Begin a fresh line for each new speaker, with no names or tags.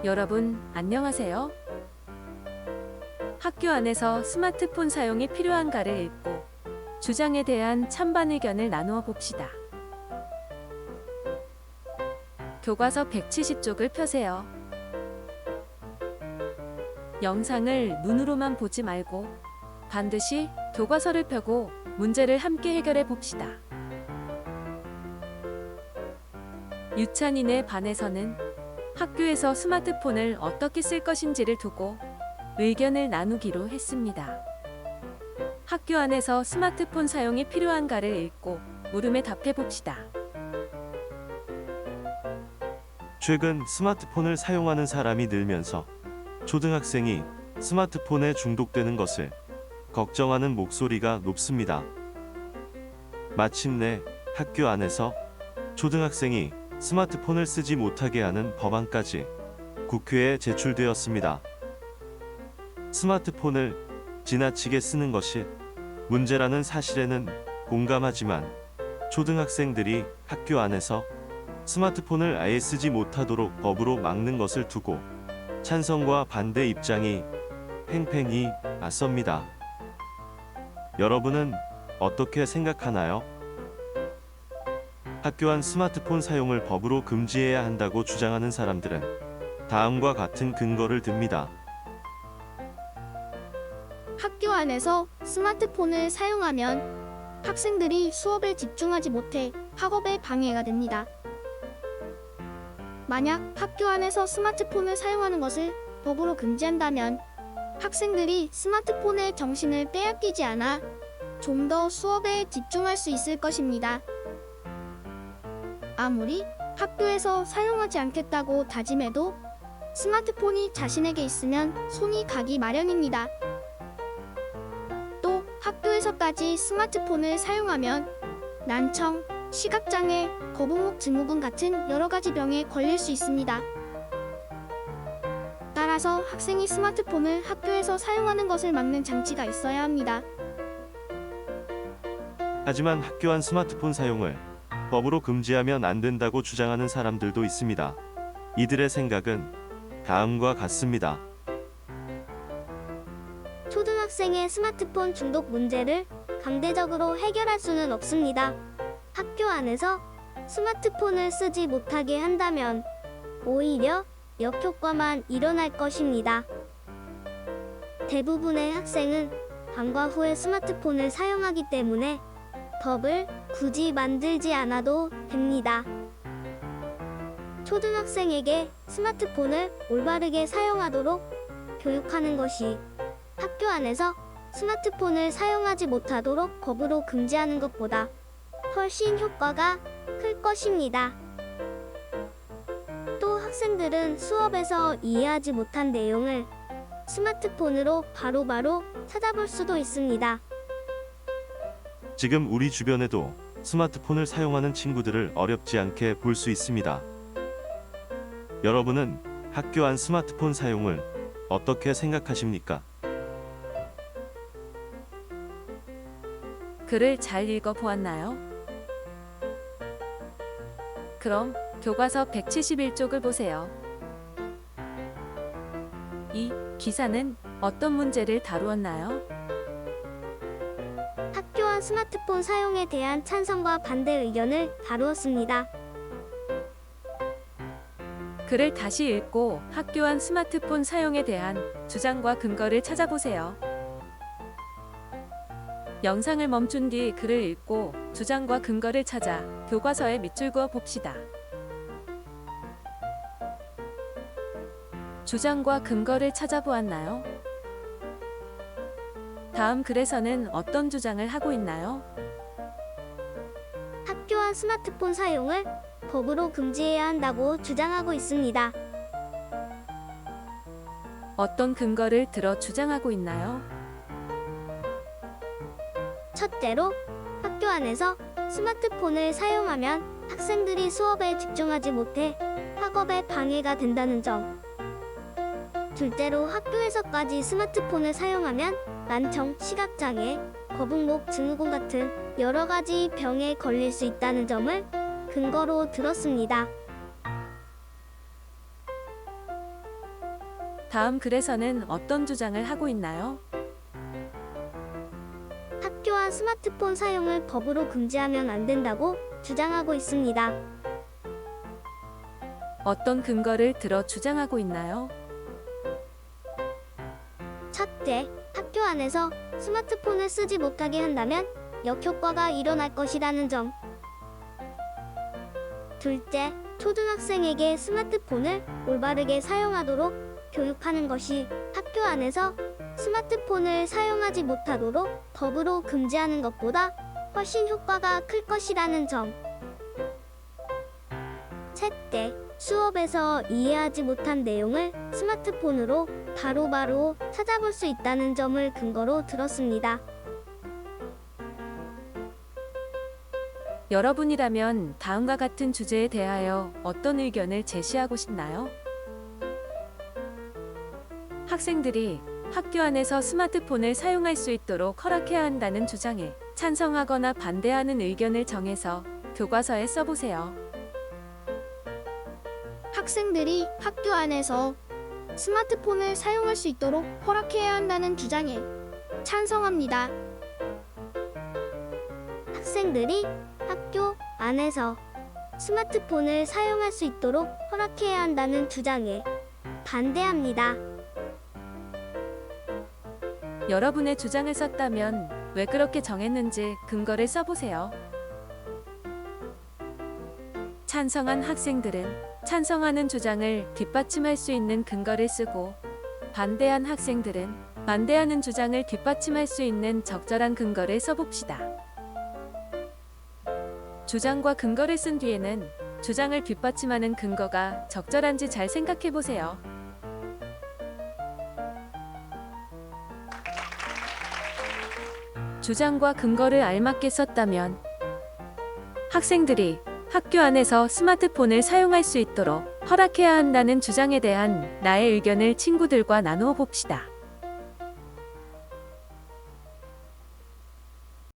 여러분, 안녕하세요. 학교 안에서 스마트폰 사용이 필요한가를 읽고 주장에 대한 찬반 의견을 나누어 봅시다. 교과서 170쪽을 펴세요. 영상을 눈으로만 보지 말고 반드시 교과서를 펴고 문제를 함께 해결해 봅시다. 유찬인의 반에서는 학교에서 스마트폰을 어떻게 쓸 것인지를 두고 의견을 나누기로 했습니다. 학교 안에서 스마트폰 사용이 필요한가를 읽고 물음에 답해 봅시다.
최근 스마트폰을 사용하는 사람이 늘면서 초등학생이 스마트폰에 중독되는 것을 걱정하는 목소리가 높습니다. 마침내 학교 안에서 초등학생이 스마트폰을 쓰지 못하게 하는 법안까지 국회에 제출되었습니다. 스마트폰을 지나치게 쓰는 것이 문제라는 사실에는 공감하지만 초등학생들이 학교 안에서 스마트폰을 아예 쓰지 못하도록 법으로 막는 것을 두고 찬성과 반대 입장이 팽팽히 맞섭니다. 여러분은 어떻게 생각하나요? 학교 안 스마트폰 사용을 법으로 금지해야 한다고 주장하는 사람들은 다음과 같은 근거를 듭니다.
학교 안에서 스마트폰을 사용하면 학생들이 수업에 집중하지 못해 학업에 방해가 됩니다. 만약 학교 안에서 스마트폰을 사용하는 것을 법으로 금지한다면 학생들이 스마트폰에 정신을 빼앗기지 않아 좀 더 수업에 집중할 수 있을 것입니다. 아무리 학교에서 사용하지 않겠다고 다짐해도 스마트폰이 자신에게 있으면 손이 가기 마련입니다. 또 학교에서까지 스마트폰을 사용하면 난청, 시각장애, 거북목 증후군 같은 여러 가지 병에 걸릴 수 있습니다. 따라서 학생이 스마트폰을 학교에서 사용하는 것을 막는 장치가 있어야 합니다.
하지만 학교 안 스마트폰 사용을 법으로 금지하면 안 된다고 주장하는 사람들도 있습니다. 이들의 생각은 다음과 같습니다.
초등학생의 스마트폰 중독 문제를 강제적으로 해결할 수는 없습니다. 학교 안에서 스마트폰을 쓰지 못하게 한다면 오히려 역효과만 일어날 것입니다. 대부분의 학생은 방과 후에 스마트폰을 사용하기 때문에 법을 굳이 만들지 않아도 됩니다. 초등학생에게 스마트폰을 올바르게 사용하도록 교육하는 것이 학교 안에서 스마트폰을 사용하지 못하도록 법으로 금지하는 것보다 훨씬 효과가 클 것입니다. 또 학생들은 수업에서 이해하지 못한 내용을 스마트폰으로 바로바로 찾아볼 수도 있습니다.
지금 우리 주변에도 스마트폰을 사용하는 친구들을 어렵지 않게 볼 수 있습니다. 여러분은 학교 안 스마트폰 사용을 어떻게 생각하십니까?
글을 잘 읽어 보았나요? 그럼 교과서 171쪽을 보세요. 이 기사는 어떤 문제를 다루었나요?
학교 안 스마트폰 사용에 대한 찬성과 반대 의견을 다루었습니다.
글을 다시 읽고 학교 안 스마트폰 사용에 대한 주장과 근거를 찾아보세요. 영상을 멈춘 뒤 글을 읽고 주장과 근거를 찾아 교과서에 밑줄 그어 봅시다. 주장과 근거를 찾아보았나요? 다음 글에서는 어떤 주장을 하고 있나요?
학교 안 스마트폰 사용을 법으로 금지해야 한다고 주장하고 있습니다.
어떤 근거를 들어 주장하고 있나요?
첫째로, 학교 안에서 스마트폰을 사용하면 학생들이 수업에 집중하지 못해 학업에 방해가 된다는 점. 둘째로, 학교에서까지 스마트폰을 사용하면 난청, 시각장애, 거북목 증후군 같은 여러 가지 병에 걸릴 수 있다는 점을 근거로 들었습니다.
다음 글에서는 어떤 주장을 하고 있나요?
학교와 스마트폰 사용을 법으로 금지하면 안 된다고 주장하고 있습니다.
어떤 근거를 들어 주장하고 있나요?
첫째, 학교 안에서 스마트폰을 쓰지 못하게 한다면 역효과가 일어날 것이라는 점. 둘째, 초등학생에게 스마트폰을 올바르게 사용하도록 교육하는 것이 학교 안에서 스마트폰을 사용하지 못하도록 법으로 금지하는 것보다 훨씬 효과가 클 것이라는 점. 셋째, 수업에서 이해하지 못한 내용을 스마트폰으로 바로바로 찾아볼 수 있다는 점을 근거로 들었습니다.
여러분이라면 다음과 같은 주제에 대하여 어떤 의견을 제시하고 싶나요? 학생들이 학교 안에서 스마트폰을 사용할 수 있도록 허락해야 한다는 주장에 찬성하거나 반대하는 의견을 정해서 교과서에 써보세요.
학생들이 학교 안에서 스마트폰을 사용할 수 있도록 허락해야 한다는 주장에 찬성합니다.
학생들이 학교 안에서 스마트폰을 사용할 수 있도록 허락해야 한다는 주장에 반대합니다.
여러분의 주장을 썼다면 왜 그렇게 정했는지 근거를 써보세요. 찬성한 학생들은 찬성하는 주장을 뒷받침할 수 있는 근거를 쓰고, 반대한 학생들은 반대하는 주장을 뒷받침할 수 있는 적절한 근거를 써봅시다. 주장과 근거를 쓴 뒤에는 주장을 뒷받침하는 근거가 적절한지 잘 생각해 보세요. 주장과 근거를 알맞게 썼다면 학생들이 학교 안에서 스마트폰을 사용할 수 있도록 허락해야 한다는 주장에 대한 나의 의견을 친구들과 나누어 봅시다.